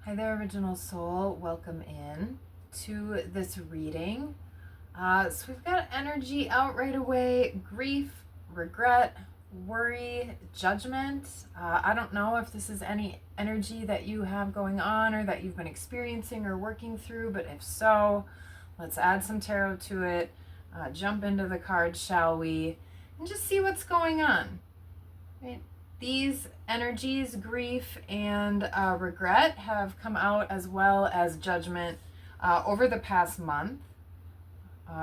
Hi there, Original Soul. Welcome in to this reading. So we've got energy out right away: grief, regret, worry, judgment. I don't know if this is any energy that you have going on or that you've been experiencing or working through, but if so, let's add some tarot to it. Jump into the cards, shall we? And just see what's going on. Right? These energies, grief and regret, have come out, as well as judgment, over the past month,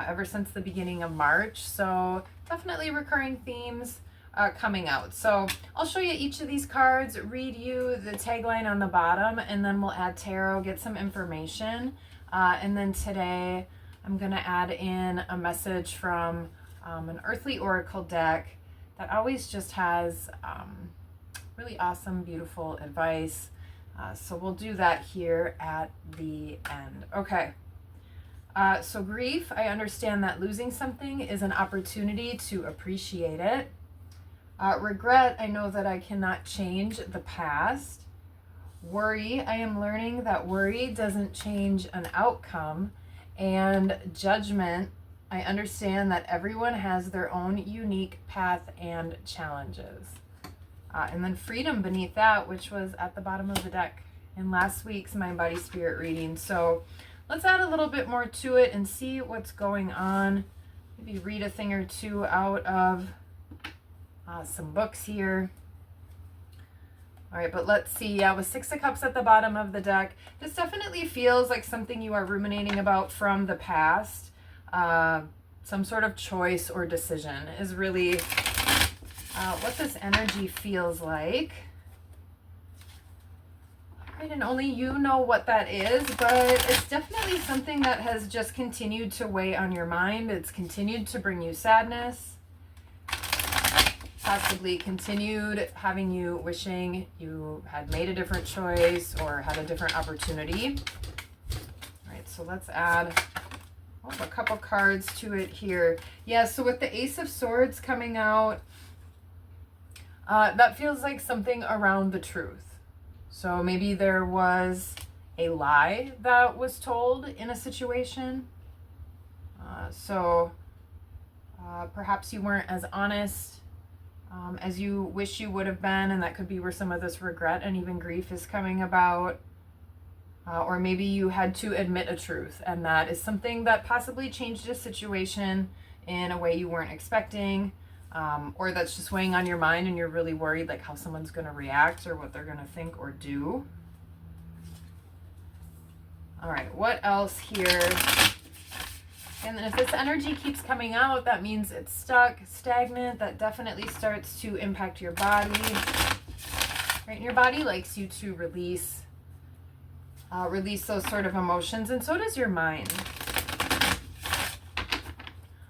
ever since the beginning of March. So definitely recurring themes coming out. So I'll show you each of these cards, read you the tagline on the bottom, and then we'll add tarot, get some information. And then today I'm going to add in a message from an earthly oracle deck that always just has really awesome, beautiful advice. So we'll do that here at the end. Okay. So grief, I understand that losing something is an opportunity to appreciate it. Regret, I know that I cannot change the past. Worry, I am learning that worry doesn't change an outcome. And judgment, I understand that everyone has their own unique path and challenges. And then freedom beneath that, which was at the bottom of the deck in last week's Mind, Body, Spirit reading. So let's add a little bit more to it and see what's going on. Maybe read a thing or two out of some books here. All right, but let's see. Yeah, with Six of Cups at the bottom of the deck, this definitely feels like something you are ruminating about from the past. Some sort of choice or decision is really what this energy feels like. Right, and only you know what that is, but it's definitely something that has just continued to weigh on your mind. It's continued to bring you sadness, possibly continued having you wishing you had made a different choice or had a different opportunity. All right, so let's add a couple cards to it here. Yeah, so with the Ace of Swords coming out, that feels like something around the truth. So maybe there was a lie that was told in a situation. Perhaps you weren't as honest as you wish you would have been, and that could be where some of this regret and even grief is coming about. Or maybe you had to admit a truth, and that is something that possibly changed a situation in a way you weren't expecting, or that's just weighing on your mind and you're really worried like how someone's going to react or what they're going to think or do. All right, what else here? And then if this energy keeps coming out, that means it's stuck, stagnant. That definitely starts to impact your body. Right, and your body likes you to release those sort of emotions, and so does your mind.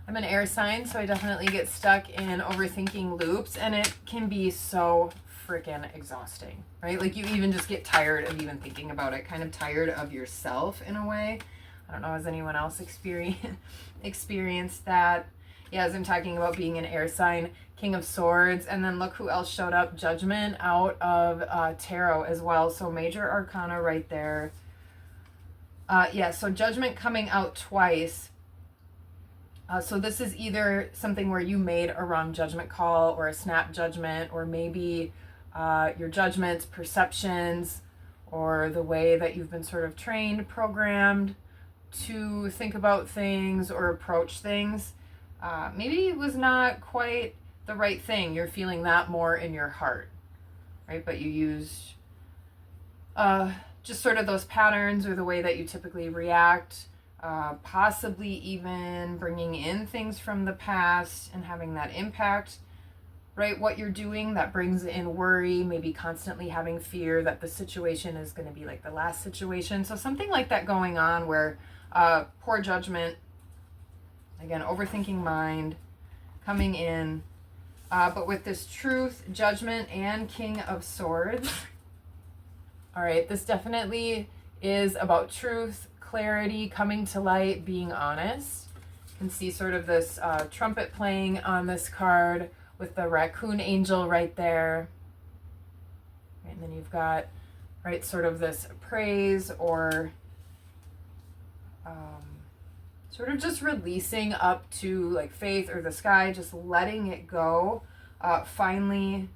I'm an air sign, so I definitely get stuck in overthinking loops, and it can be so freaking exhausting, right? Like you even just get tired of even thinking about it, kind of tired of yourself in a way. I don't know, has anyone else experienced that? Yeah, as I'm talking about being an air sign, King of Swords, and then look who else showed up, Judgment out of Tarot as well. So major arcana right there. Yeah, so Judgment coming out twice. So this is either something where you made a wrong judgment call or a snap judgment, or maybe your judgments, perceptions, or the way that you've been sort of trained, programmed to think about things or approach things. Maybe it was not quite the right thing. You're feeling that more in your heart, right? But you used just sort of those patterns or the way that you typically react, possibly even bringing in things from the past and having that impact, right? What you're doing that brings in worry, maybe constantly having fear that the situation is going to be like the last situation. So something like that going on where poor judgment, again, overthinking mind coming in, but with this truth, judgment, and King of Swords. All right, this definitely is about truth, clarity, coming to light, being honest. You can see sort of this trumpet playing on this card with the raccoon angel right there. And then you've got right? Sort of this praise or sort of just releasing up to like faith or the sky, just letting it go. Finally,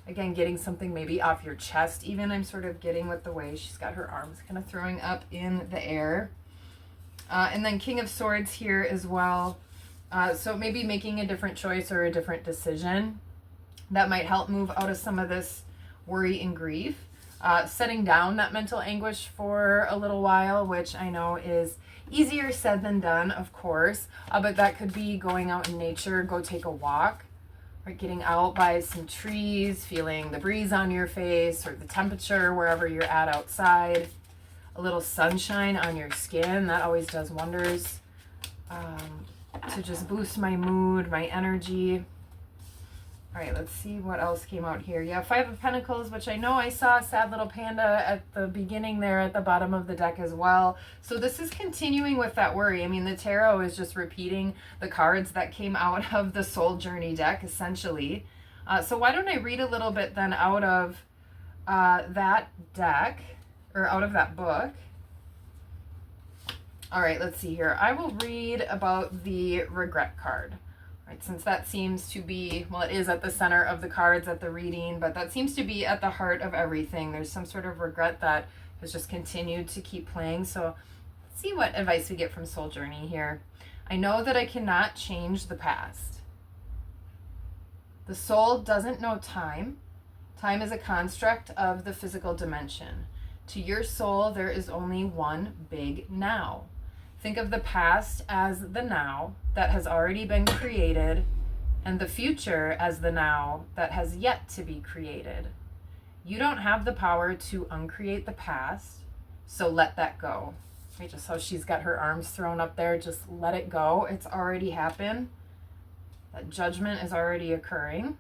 again, getting something maybe off your chest even. I'm sort of getting with the way she's got her arms kind of throwing up in the air. And then King of Swords here as well. So maybe making a different choice or a different decision that might help move out of some of this worry and grief. Setting down that mental anguish for a little while, which I know is easier said than done, of course. But that could be going out in nature, go take a walk, or getting out by some trees, feeling the breeze on your face or the temperature wherever you're at outside. A little sunshine on your skin, that always does wonders to just boost my mood, my energy. All right, let's see what else came out here. Yeah, Five of Pentacles, which I know I saw a sad little panda at the beginning there at the bottom of the deck as well. So this is continuing with that worry. I mean, the tarot is just repeating the cards that came out of the Soul Journey deck, essentially. So why don't I read a little bit then out of that deck, or out of that book. All right, let's see here. I will read about the regret card. Right, since that seems to be, well, it is at the center of the cards at the reading, but that seems to be at the heart of everything. There's some sort of regret that has just continued to keep playing. So let's see what advice we get from Soul Journey here. I know that I cannot change the past. The soul doesn't know time. Time is a construct of the physical dimension. To your soul, there is only one big now. Think of the past as the now that has already been created, and the future as the now that has yet to be created. You don't have the power to uncreate the past, so let that go. Right, just how she's got her arms thrown up there, just let it go. It's already happened. That judgment is already occurring.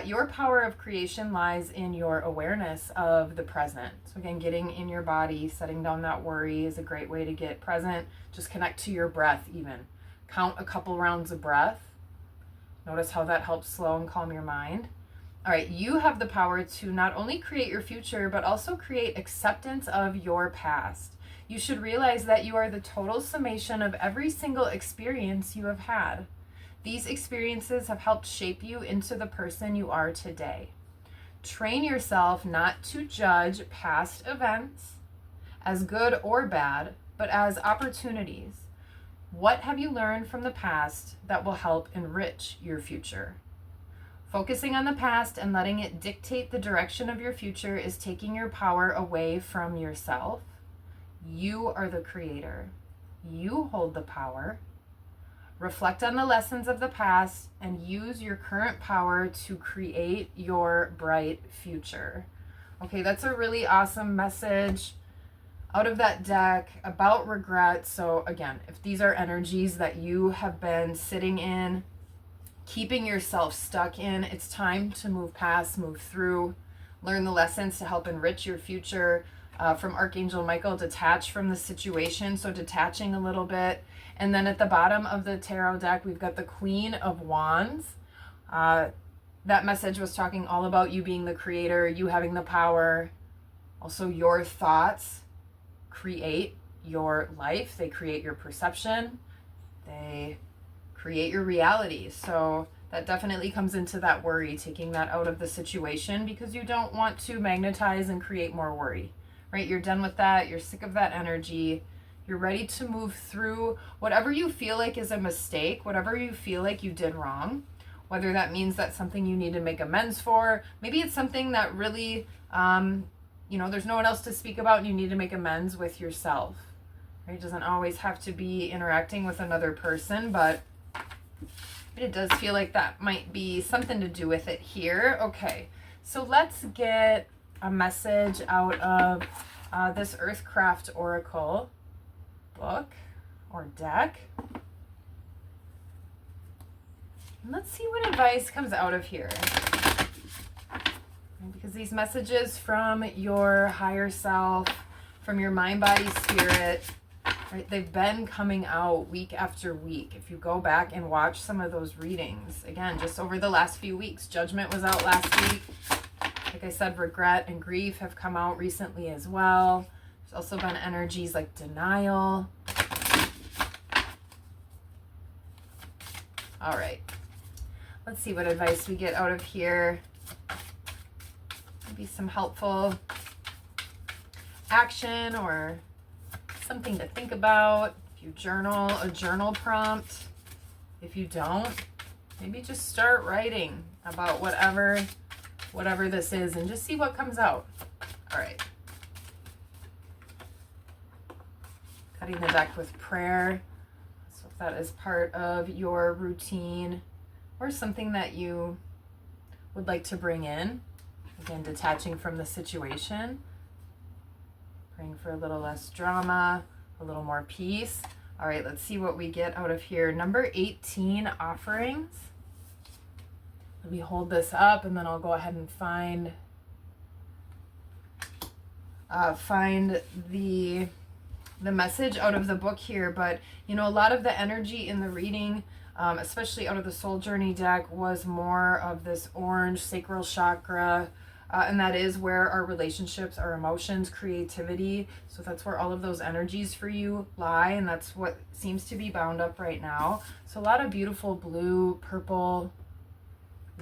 Your power of creation lies in your awareness of the present. So again, getting in your body, setting down that worry is a great way to get present. Just connect to your breath even. Count a couple rounds of breath. Notice how that helps slow and calm your mind. All right, you have the power to not only create your future, but also create acceptance of your past. You should realize that you are the total summation of every single experience you have had. These experiences have helped shape you into the person you are today. Train yourself not to judge past events as good or bad, but as opportunities. What have you learned from the past that will help enrich your future? Focusing on the past and letting it dictate the direction of your future is taking your power away from yourself. You are the creator. You hold the power. Reflect on the lessons of the past and use your current power to create your bright future. Okay, that's a really awesome message out of that deck about regret. So again, if these are energies that you have been sitting in, keeping yourself stuck in, it's time to move past, move through, learn the lessons to help enrich your future. From Archangel Michael, detach from the situation. So detaching a little bit. And then at the bottom of the tarot deck, we've got the Queen of Wands. That message was talking all about you being the creator, you having the power. Also, your thoughts create your life. They create your perception. They create your reality. So that definitely comes into that worry, taking that out of the situation because you don't want to magnetize and create more worry, right? You're done with that. You're sick of that energy. You're ready to move through whatever you feel like is a mistake, whatever you feel like you did wrong, whether that means that's something you need to make amends for. Maybe it's something that really, there's no one else to speak about and you need to make amends with yourself. Right? It doesn't always have to be interacting with another person, but it does feel like that might be something to do with it here. Okay, so let's get a message out of this Earthcraft Oracle book or deck. And let's see what advice comes out of here. Because these messages from your higher self, from your mind, body, spirit, right, they've been coming out week after week. If you go back and watch some of those readings, again, just over the last few weeks, Judgment was out last week. Like I said, regret and grief have come out recently as well. There's also been energies like denial. All right. Let's see what advice we get out of here. Maybe some helpful action or something to think about. If you journal, a journal prompt. If you don't, maybe just start writing about whatever this is and just see what comes out. All right. Cutting the deck with prayer. So if that is part of your routine or something that you would like to bring in, again, detaching from the situation, praying for a little less drama, a little more peace. All right, let's see what we get out of here. Number 18, offerings. Let me hold this up and then I'll go ahead and find the message out of the book here. But, you know, a lot of the energy in the reading, especially out of the Soul Journey deck, was more of this orange sacral chakra, and that is where our relationships, our emotions, creativity, so that's where all of those energies for you lie, and that's what seems to be bound up right now. So a lot of beautiful blue, purple,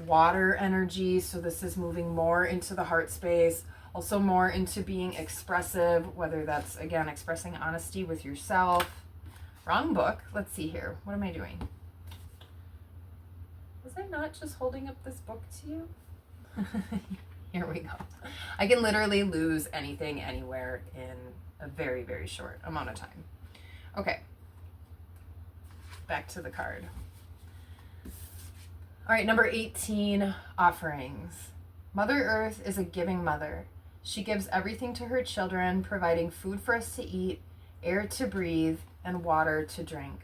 water energy. So this is moving more into the heart space, also more into being expressive, whether that's, again, expressing honesty with yourself. Wrong book. Let's see here. What am I doing? Was I not just holding up this book to you? Here we go. I can literally lose anything anywhere in a very, very short amount of time. Okay. Back to the card. All right, number 18, offerings. Mother Earth is a giving mother. She gives everything to her children, providing food for us to eat, air to breathe, and water to drink.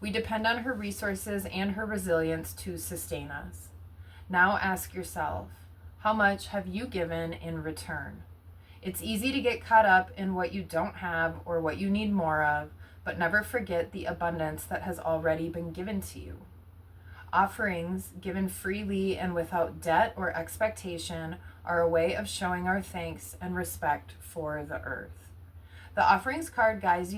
We depend on her resources and her resilience to sustain us. Now ask yourself, how much have you given in return? It's easy to get caught up in what you don't have or what you need more of, but never forget the abundance that has already been given to you. Offerings given freely and without debt or expectation are a way of showing our thanks and respect for the earth. The offerings card guides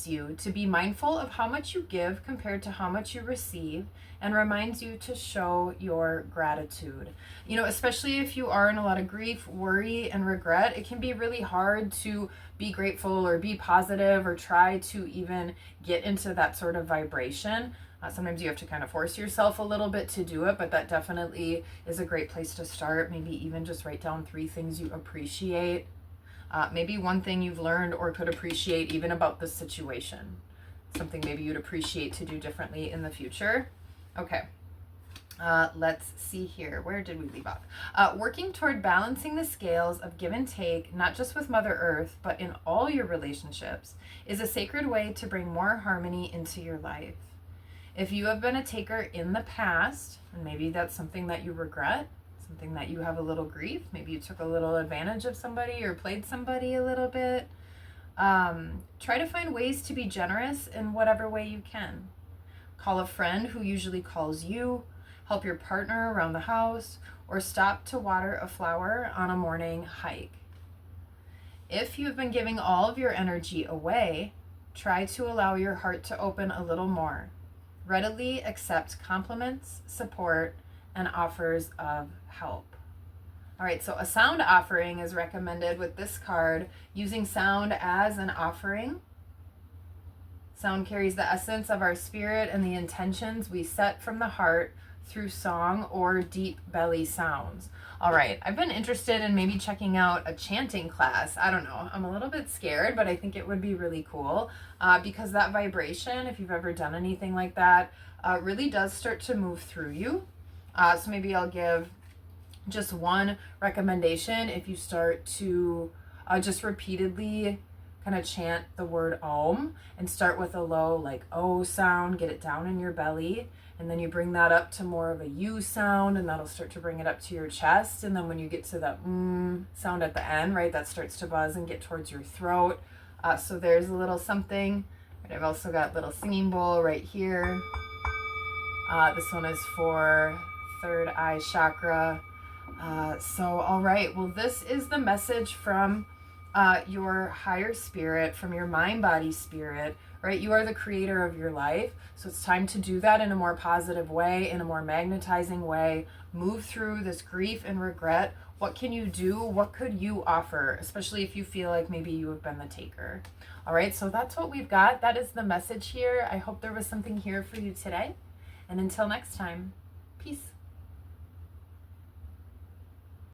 you to be mindful of how much you give compared to how much you receive, and reminds you to show your gratitude. You know, especially if you are in a lot of grief, worry, and regret, it can be really hard to be grateful or be positive or try to even get into that sort of vibration. Sometimes you have to kind of force yourself a little bit to do it, but that definitely is a great place to start. Maybe even just write down 3 things you appreciate. Maybe one thing you've learned or could appreciate even about the situation. Something maybe you'd appreciate to do differently in the future. Okay, let's see here. Where did we leave off? Working toward balancing the scales of give and take, not just with Mother Earth, but in all your relationships, is a sacred way to bring more harmony into your life. If you have been a taker in the past, and maybe that's something that you regret, something that you have a little grief, maybe you took a little advantage of somebody or played somebody a little bit, try to find ways to be generous in whatever way you can. Call a friend who usually calls you, help your partner around the house, or stop to water a flower on a morning hike. If you've been giving all of your energy away, try to allow your heart to open a little more. Readily accept compliments, support, and offers of help. All right, so a sound offering is recommended with this card, using sound as an offering. Sound carries the essence of our spirit and the intentions we set from the heart through song or deep belly sounds. All right, I've been interested in maybe checking out a chanting class. I don't know, I'm a little bit scared, but I think it would be really cool because that vibration, if you've ever done anything like that, really does start to move through you. So maybe I'll give just one recommendation. If you start to just repeatedly kind of chant the word Om and start with a low like O sound, get it down in your belly, and then you bring that up to more of a U sound, and that'll start to bring it up to your chest. And then when you get to the sound at the end, right, that starts to buzz and get towards your throat. So there's a little something. And I've also got a little singing bowl right here. This one is for third eye chakra. All right. Well, this is the message from your higher spirit, from your mind, body, spirit, right? You are the creator of your life. So it's time to do that in a more positive way, in a more magnetizing way. Move through this grief and regret. What can you do? What could you offer? Especially if you feel like maybe you have been the taker. All right. So that's what we've got. That is the message here. I hope there was something here for you today. And until next time, peace.